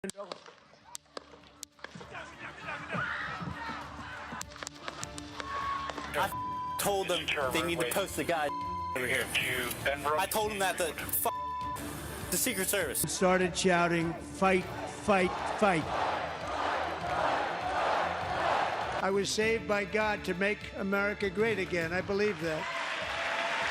I told them they need to post the guy over here. I told them that the Secret Service started shouting, "Fight, fight, fight." I was saved by God to make America great again. I believe that.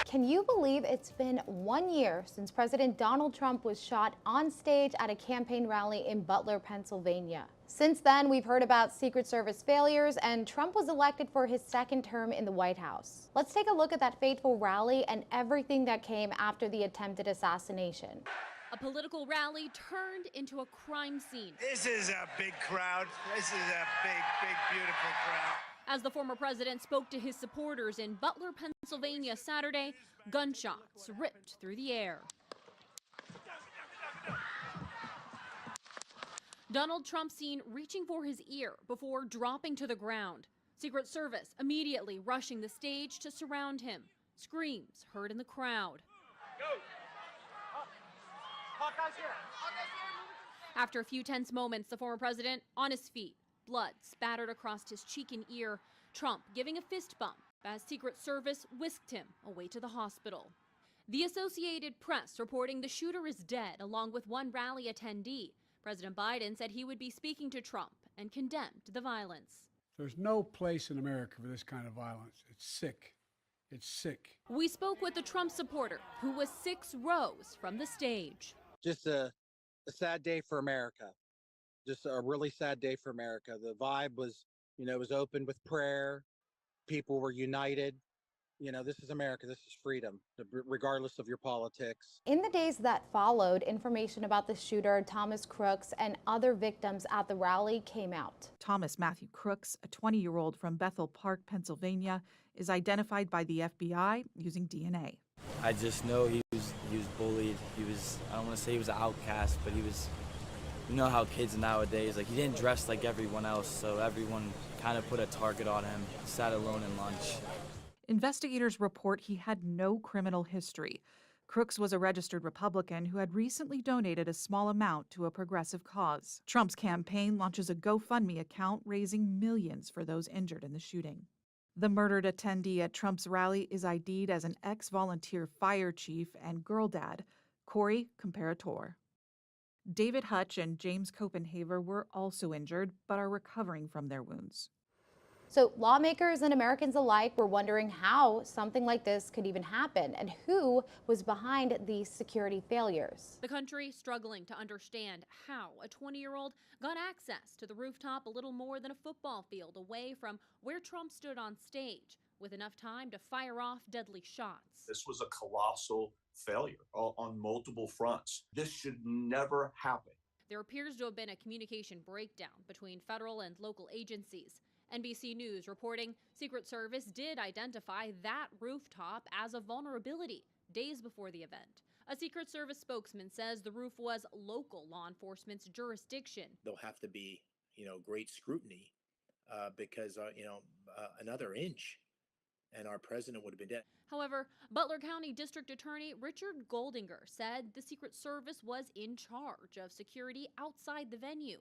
Can you believe it's been 1 year since President Donald Trump was shot on stage at a campaign rally in Butler, Pennsylvania? Since then, we've heard about Secret Service failures, and Trump was elected for his second term in the White House. Let's take a look at that fateful rally and everything that came after the attempted assassination. A political rally turned into a crime scene. This is a big crowd. This is a big, big, beautiful crowd. As the former president spoke to his supporters in Butler, Pennsylvania Saturday, gunshots ripped through the air. Donald Trump seen reaching for his ear before dropping to the ground. Secret Service immediately rushing the stage to surround him. Screams heard in the crowd. After a few tense moments, the former president on his feet, blood spattered across his cheek and ear, Trump giving a fist bump as Secret Service whisked him away to the hospital. The Associated Press reporting the shooter is dead, along with one rally attendee. President Biden said he would be speaking to Trump and condemned the violence. There's no place in America for this kind of violence. It's sick. It's sick. We spoke with a Trump supporter who was 6 rows from the stage. Just a sad day for America. Just a really sad day for America. The vibe was, it was open with prayer. People were united. This is America. This is freedom, regardless of your politics. In the days that followed, information about the shooter, Thomas Crooks, and other victims at the rally came out. Thomas Matthew Crooks, a 20-year-old from Bethel Park, Pennsylvania, is identified by the FBI using DNA. I just know he was bullied. I don't want to say he was an outcast, but he was, you know how kids nowadays, he didn't dress like everyone else, so everyone kind of put a target on him. He sat alone in lunch. Investigators report he had no criminal history. Crooks was a registered Republican who had recently donated a small amount to a progressive cause. Trump's campaign launches a GoFundMe account raising millions for those injured in the shooting. The murdered attendee at Trump's rally is ID'd as an ex-volunteer fire chief and girl dad, Corey Comperatore. David Hutch and James Copenhaver were also injured, but are recovering from their wounds. So lawmakers and Americans alike were wondering how something like this could even happen and who was behind these security failures. The country struggling to understand how a 20-year-old got access to the rooftop a little more than a football field away from where Trump stood on stage, with enough time to fire off deadly shots. This was a colossal failure on multiple fronts. This should never happen. There appears to have been a communication breakdown between federal and local agencies. NBC News reporting Secret Service did identify that rooftop as a vulnerability days before the event. A Secret Service spokesman says the roof was local law enforcement's jurisdiction. There'll have to be, great scrutiny because, another inch and our president would have been dead. However, Butler County District Attorney Richard Goldinger said the Secret Service was in charge of security outside the venue.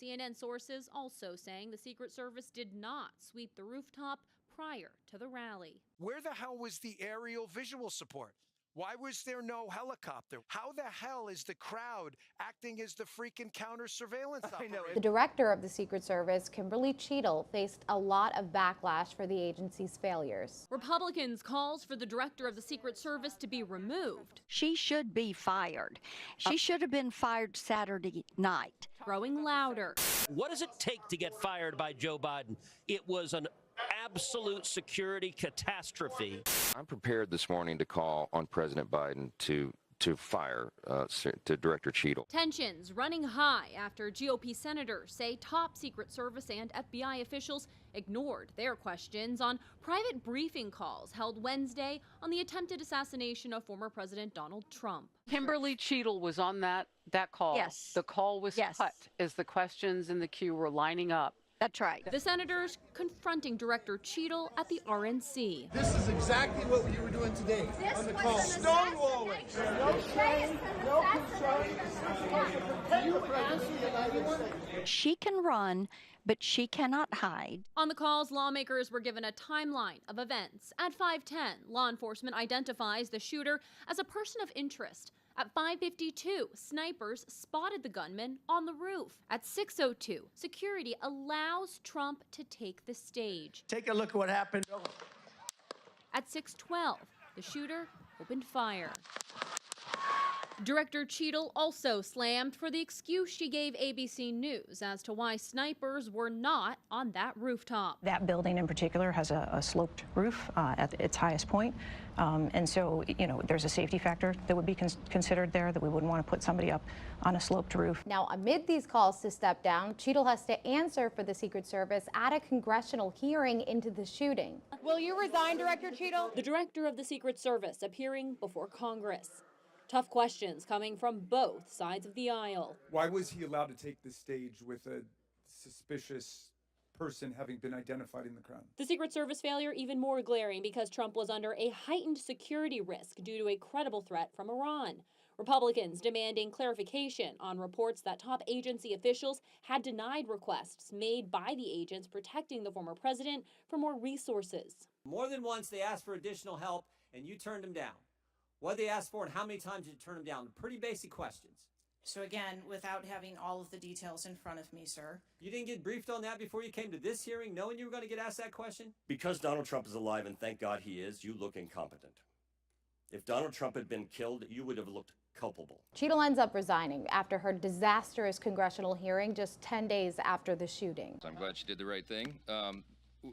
CNN sources also saying the Secret Service did not sweep the rooftop prior to the rally. Where the hell was the aerial visual support? Why was there no helicopter? How the hell is the crowd acting as the freaking counter surveillance operator? The director of the Secret Service, Kimberly Cheadle, faced a lot of backlash for the agency's failures. Republicans calls for the director of the Secret Service to be removed. She should be fired. She should have been fired Saturday night. Growing louder. What does it take to get fired by Joe Biden? It was an absolute security catastrophe. I'm prepared this morning to call on President Biden to fire to Director Cheadle. Tensions running high after GOP senators say top Secret Service and FBI officials ignored their questions on private briefing calls held Wednesday on the attempted assassination of former President Donald Trump. Kimberly Cheadle was on that call. Yes. The call was cut as the questions in the queue were lining up. That's right. The senators confronting Director Cheadle at the RNC. This is exactly what you were doing today on the call. Stonewalling. No shame, no concern. Protect the president of the United States. She can run, but she cannot hide. On the calls, lawmakers were given a timeline of events. At 5:10, law enforcement identifies the shooter as a person of interest. At 5:52, snipers spotted the gunman on the roof. At 6:02, security allows Trump to take the stage. Take a look at what happened. At 6:12, the shooter opened fire. Director Cheadle also slammed for the excuse she gave ABC News as to why snipers were not on that rooftop. That building in particular has a sloped roof at its highest point. And so, there's a safety factor that would be considered there, that we wouldn't want to put somebody up on a sloped roof. Now, amid these calls to step down, Cheadle has to answer for the Secret Service at a congressional hearing into the shooting. Will you resign, Director Cheadle? The director of the Secret Service appearing before Congress. Tough questions coming from both sides of the aisle. Why was he allowed to take the stage with a suspicious person having been identified in the crowd? The Secret Service failure even more glaring because Trump was under a heightened security risk due to a credible threat from Iran. Republicans demanding clarification on reports that top agency officials had denied requests made by the agents protecting the former president for more resources. More than once they asked for additional help and you turned them down. What did they ask for and how many times did you turn them down? Pretty basic questions. So again, without having all of the details in front of me, sir. You didn't get briefed on that before you came to this hearing, knowing you were going to get asked that question? Because Donald Trump is alive, and thank God he is, you look incompetent. If Donald Trump had been killed, you would have looked culpable. Cheadle ends up resigning after her disastrous congressional hearing just 10 days after the shooting. I'm glad she did the right thing.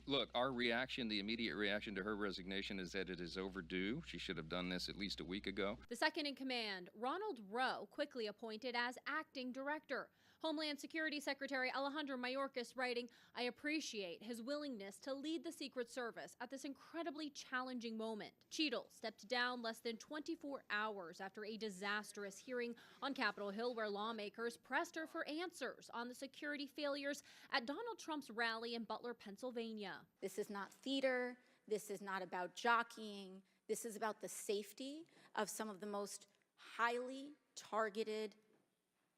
Look, our reaction, the immediate reaction to her resignation is that it is overdue. She should have done this at least a week ago. The second in command, Ronald Rowe, quickly appointed as acting director. Homeland Security Secretary Alejandro Mayorkas writing, "I appreciate his willingness to lead the Secret Service at this incredibly challenging moment." Cheadle stepped down less than 24 hours after a disastrous hearing on Capitol Hill where lawmakers pressed her for answers on the security failures at Donald Trump's rally in Butler, Pennsylvania. This is not theater. This is not about jockeying. This is about the safety of some of the most highly targeted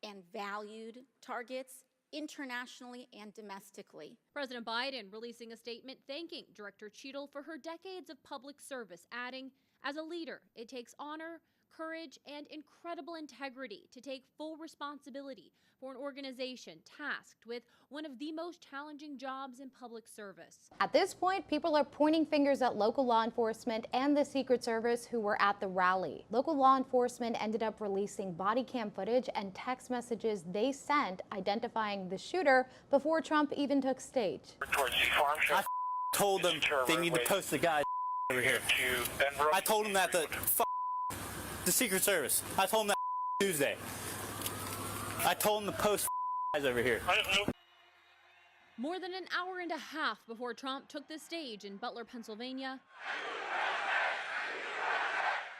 and valued targets internationally and domestically. President Biden releasing a statement thanking Director Cheadle for her decades of public service, adding, "As a leader, it takes honor, courage, and incredible integrity to take full responsibility for an organization tasked with one of the most challenging jobs in public service." At this point, people are pointing fingers at local law enforcement and the Secret Service who were at the rally. Local law enforcement ended up releasing body cam footage and text messages they sent identifying the shooter before Trump even took stage. I told them they need to post the guy over here. I told them that the Secret Service. I told them that Tuesday. I told them to post guys over here. More than an hour and a half before Trump took the stage in Butler, Pennsylvania,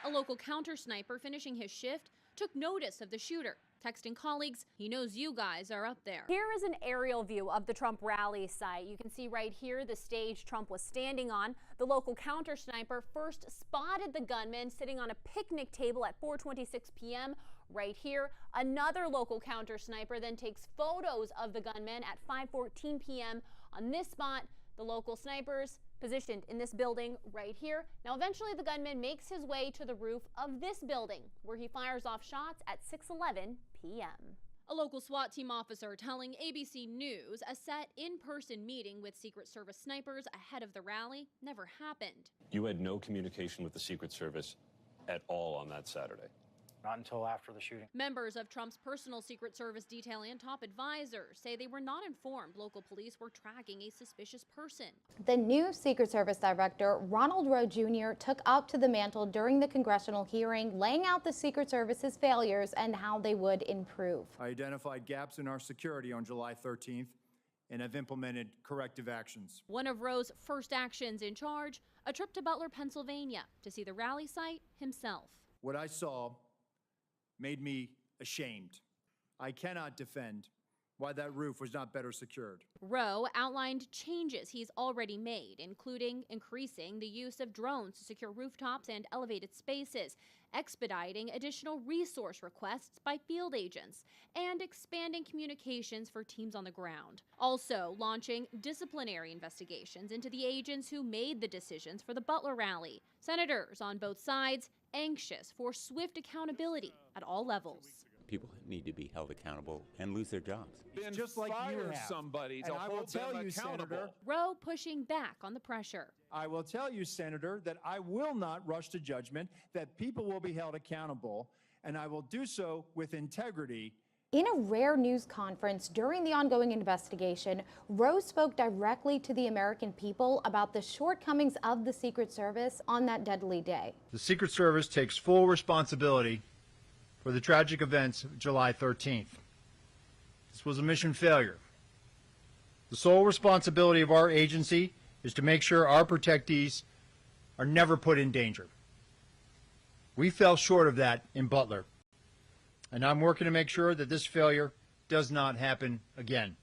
a local counter sniper finishing his shift took notice of the shooter, texting colleagues, "He knows you guys are up there." Here is an aerial view of the Trump rally site. You can see right here the stage Trump was standing on. The local counter sniper first spotted the gunman sitting on a picnic table at 4:26 p.m. right here. Another local counter sniper then takes photos of the gunman at 5:14 p.m. on this spot. The local snipers positioned in this building right here. Now, eventually the gunman makes his way to the roof of this building where he fires off shots at 6:11 p.m. A local SWAT team officer telling ABC News a set in-person meeting with Secret Service snipers ahead of the rally never happened. You had no communication with the Secret Service at all on that Saturday? Not until after the shooting. Members of Trump's personal Secret Service detail and top advisors say they were not informed local police were tracking a suspicious person. The new Secret Service director, Ronald Rowe Jr., took up to the mantle during the congressional hearing, laying out the Secret Service's failures and how they would improve. I identified gaps in our security on July 13th and have implemented corrective actions. One of Rowe's first actions in charge, a trip to Butler, Pennsylvania, to see the rally site himself. What I saw made me ashamed. I cannot defend why that roof was not better secured. Rowe outlined changes he's already made, including increasing the use of drones to secure rooftops and elevated spaces, expediting additional resource requests by field agents, and expanding communications for teams on the ground. Also launching disciplinary investigations into the agents who made the decisions for the Butler rally. Senators on both sides anxious for swift accountability at all levels. People need to be held accountable and lose their jobs. Just like you have. Somebody and I will tell you, Senator, Rowe pushing back on the pressure. I will tell you, Senator, that I will not rush to judgment, that people will be held accountable, and I will do so with integrity. In a rare news conference during the ongoing investigation, Rowe spoke directly to the American people about the shortcomings of the Secret Service on that deadly day. The Secret Service takes full responsibility for the tragic events of July 13th. This was a mission failure. The sole responsibility of our agency is to make sure our protectees are never put in danger. We fell short of that in Butler, and I'm working to make sure that this failure does not happen again.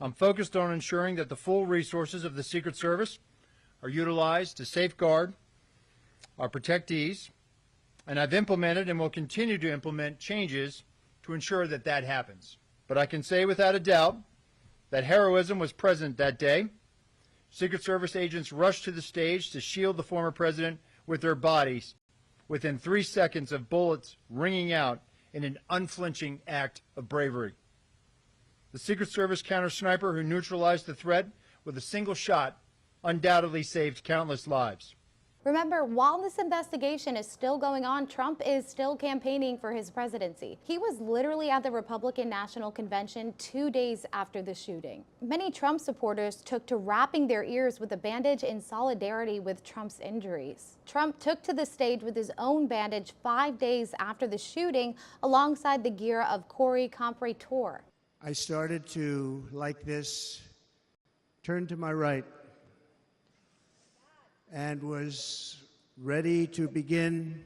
I'm focused on ensuring that the full resources of the Secret Service are utilized to safeguard our protectees, and I've implemented and will continue to implement changes to ensure that that happens. But I can say without a doubt that heroism was present that day. Secret Service agents rushed to the stage to shield the former president with their bodies within 3 seconds of bullets ringing out in an unflinching act of bravery. The Secret Service counter-sniper who neutralized the threat with a single shot undoubtedly saved countless lives. Remember, while this investigation is still going on, Trump is still campaigning for his presidency. He was literally at the Republican National Convention 2 days after the shooting. Many Trump supporters took to wrapping their ears with a bandage in solidarity with Trump's injuries. Trump took to the stage with his own bandage 5 days after the shooting, alongside the gear of Corey Comperatore. I started to, like this, turn to my right, and was ready to begin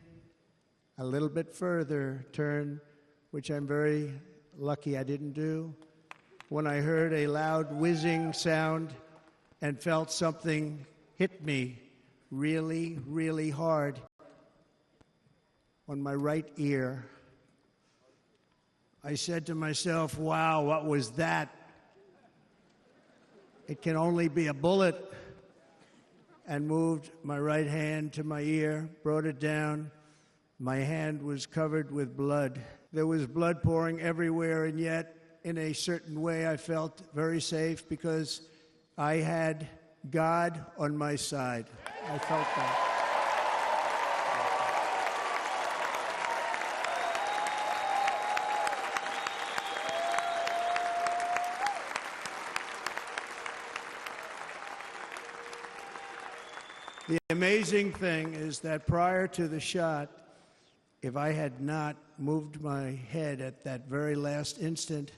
a little bit further turn, which I'm very lucky I didn't do, when I heard a loud whizzing sound and felt something hit me really, really hard on my right ear. I said to myself, wow, what was that? It can only be a bullet. And moved my right hand to my ear, brought it down. My hand was covered with blood. There was blood pouring everywhere, and yet, in a certain way, I felt very safe because I had God on my side. I felt that. The amazing thing is that prior to the shot, if I had not moved my head at that very last instant,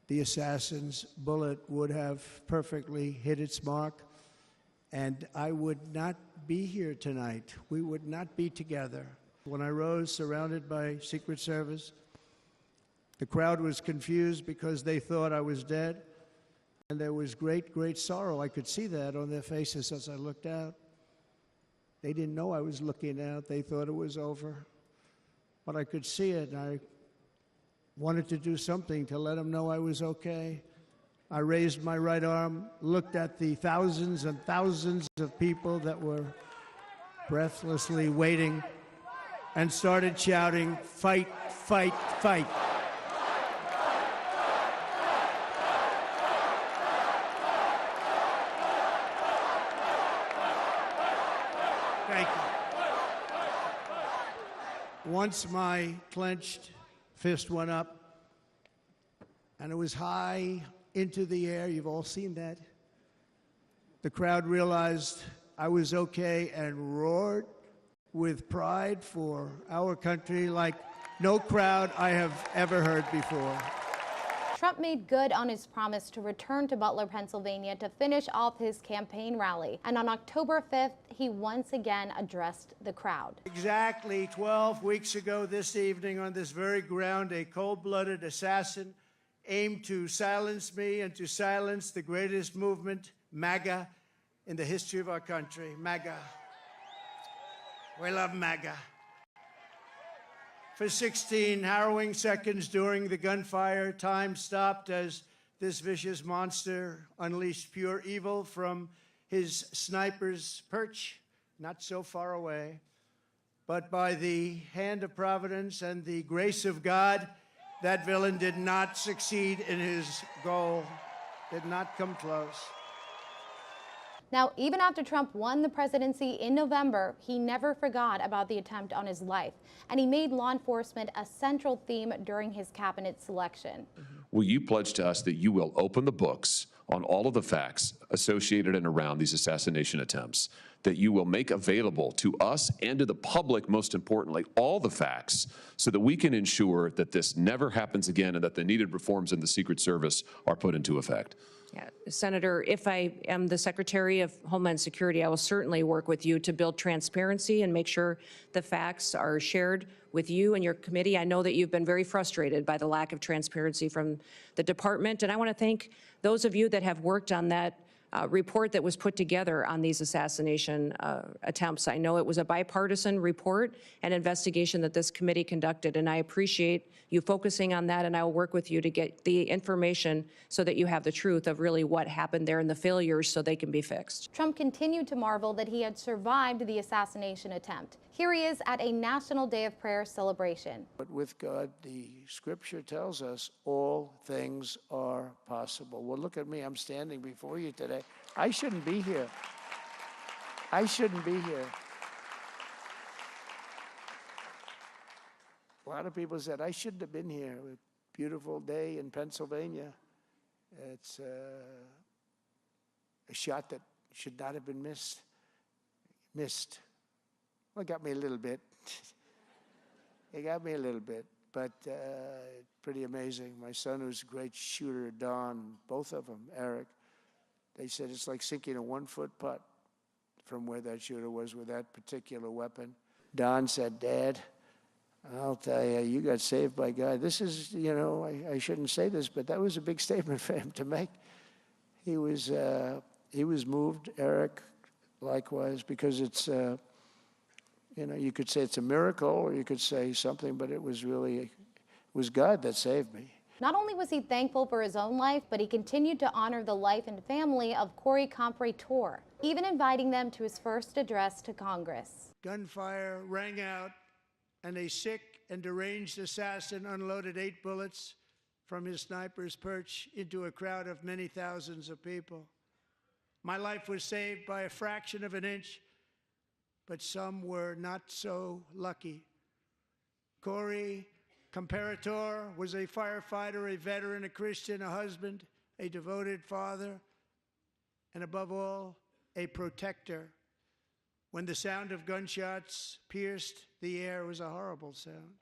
the assassin's bullet would have perfectly hit its mark, and I would not be here tonight. We would not be together. When I rose, surrounded by Secret Service, the crowd was confused because they thought I was dead, and there was great, great sorrow. I could see that on their faces as I looked out. They didn't know I was looking out. They thought it was over. But I could see it, and I wanted to do something to let them know I was okay. I raised my right arm, looked at the thousands and thousands of people that were breathlessly waiting, and started shouting, "Fight, fight, fight." Thank you. Once my clenched fist went up, and it was high into the air, you've all seen that, the crowd realized I was okay and roared with pride for our country like no crowd I have ever heard before. Trump made good on his promise to return to Butler, Pennsylvania to finish off his campaign rally. And on October 5th, he once again addressed the crowd. Exactly 12 weeks ago this evening on this very ground, a cold-blooded assassin aimed to silence me and to silence the greatest movement, MAGA, in the history of our country. MAGA. We love MAGA. For 16 harrowing seconds during the gunfire, time stopped as this vicious monster unleashed pure evil from his sniper's perch, not so far away. But by the hand of Providence and the grace of God, that villain did not succeed in his goal, did not come close. Now, even after Trump won the presidency in November, he never forgot about the attempt on his life, and he made law enforcement a central theme during his cabinet selection. Will you pledge to us that you will open the books on all of the facts associated and around these assassination attempts, that you will make available to us and to the public, most importantly, all the facts so that we can ensure that this never happens again and that the needed reforms in the Secret Service are put into effect? Yeah, Senator, if I am the Secretary of Homeland Security, I will certainly work with you to build transparency and make sure the facts are shared with you and your committee. I know that you've been very frustrated by the lack of transparency from the department, and I want to thank those of you that have worked on that report that was put together on these assassination attempts. I know it was a bipartisan report and investigation that this committee conducted, and I appreciate you focusing on that, and I will work with you to get the information so that you have the truth of really what happened there and the failures so they can be fixed. Trump continued to marvel that he had survived the assassination attempt. Here he is at a National Day of Prayer celebration. But with God, the scripture tells us all things are possible. Well, look at me. I'm standing before you today. I shouldn't be here. I shouldn't be here. A lot of people said I shouldn't have been here. A beautiful day in Pennsylvania. It's a shot that should not have been missed. Well, it got me a little bit. It got me a little bit, but pretty amazing. My son, who's a great shooter, Don, both of them, Eric, they said it's like sinking a 1-foot putt from where that shooter was with that particular weapon. Don said, Dad, I'll tell you, you got saved by God. This is, you know, I shouldn't say this, but that was a big statement for him to make. He was moved, Eric, likewise, because it's, you know, you could say it's a miracle or you could say something, but it was God that saved me. Not only was he thankful for his own life, but he continued to honor the life and family of Corey Comperatore, even inviting them to his first address to Congress. Gunfire rang out, and a sick and deranged assassin unloaded 8 bullets from his sniper's perch into a crowd of many thousands of people. My life was saved by a fraction of an inch, but some were not so lucky. Corey Comperatore was a firefighter, a veteran, a Christian, a husband, a devoted father, and above all, a protector. When the sound of gunshots pierced the air, it was a horrible sound.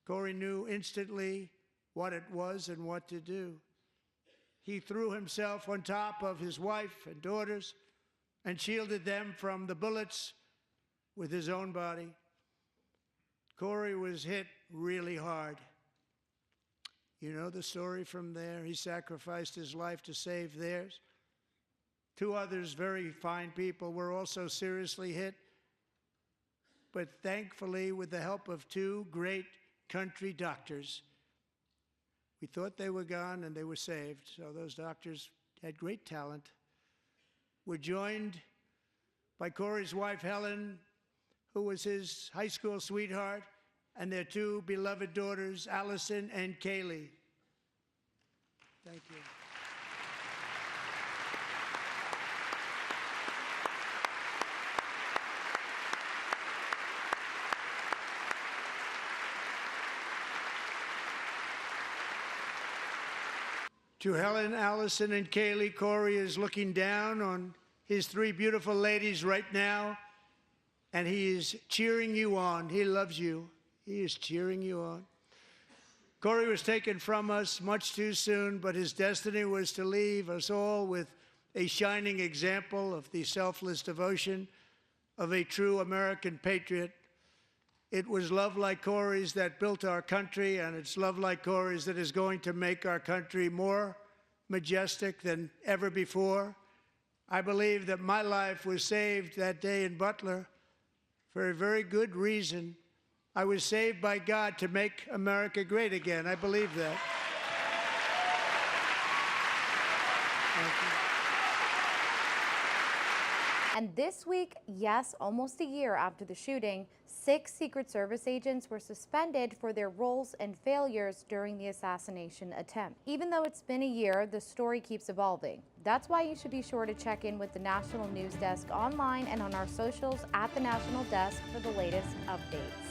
Corey knew instantly what it was and what to do. He threw himself on top of his wife and daughters and shielded them from the bullets with his own body. Corey was hit really hard. You know the story from there. He sacrificed his life to save theirs. 2 others, very fine people, were also seriously hit. But thankfully, with the help of 2 great country doctors, we thought they were gone and they were saved. So those doctors had great talent. We're joined by Corey's wife, Helen, who was his high school sweetheart, and their 2 beloved daughters, Allison and Kaylee. Thank you. To Helen, Allison, and Kaylee, Corey is looking down on his 3 beautiful ladies right now, and he is cheering you on. He loves you. He is cheering you on. Corey was taken from us much too soon, but his destiny was to leave us all with a shining example of the selfless devotion of a true American patriot. It was love like Corey's that built our country, and it's love like Corey's that is going to make our country more majestic than ever before. I believe that my life was saved that day in Butler for a very good reason. I was saved by God to make America great again. I believe that. Thank you. And this week, yes, almost a year after the shooting, 6 Secret Service agents were suspended for their roles and failures during the assassination attempt. Even though it's been a year, the story keeps evolving. That's why you should be sure to check in with the National News Desk online and on our socials at the National Desk for the latest updates.